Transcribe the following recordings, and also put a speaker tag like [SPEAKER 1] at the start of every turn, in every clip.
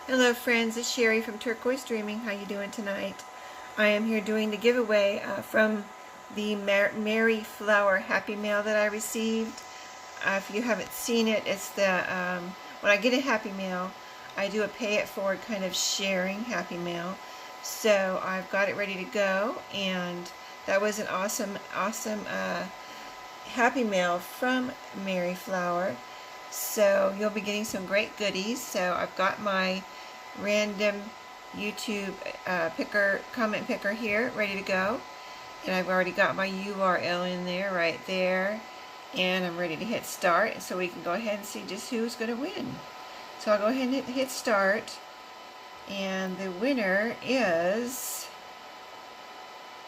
[SPEAKER 1] Hello friends, it's Sherry from Turquoise Dreaming. How you doing tonight? I am here doing the giveaway from the Mary Flower Happy Mail that I received. If you haven't seen it, it's the when I get a Happy Mail, I do a pay it forward kind of sharing Happy Mail. So I've got it ready to go, and that was an awesome Happy Mail from Mary Flower. So you'll be getting some great goodies. So I've got my random YouTube comment picker here ready to go, and I've already got my URL in there right there, and I'm ready to hit start so we can go ahead and see just who's going to win. So I'll go ahead and hit start, and the winner is,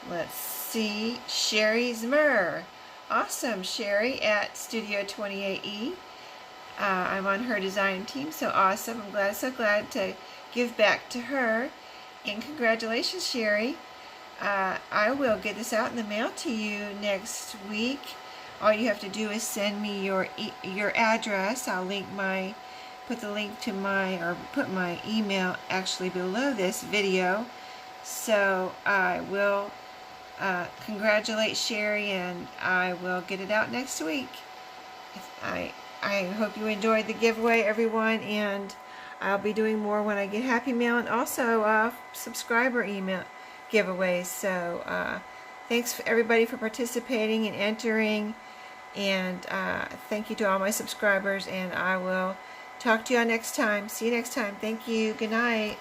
[SPEAKER 1] let's see, Sherry's Myrrh. Awesome, Sherry at Studio 28E. I'm on her design team, so awesome. I'm so glad to give back to her. And congratulations, Sherry. I will get this out in the mail to you next week. All you have to do is send me your address. I'll put the link to put my email actually below this video. So I will congratulate Sherry, and I will get it out next week. I hope you enjoyed the giveaway, everyone, and I'll be doing more when I get Happy Mail, and also subscriber email giveaways. So thanks for everybody for participating and entering, and thank you to all my subscribers, and I will talk to y'all next time. See you next time. Thank you. Good night.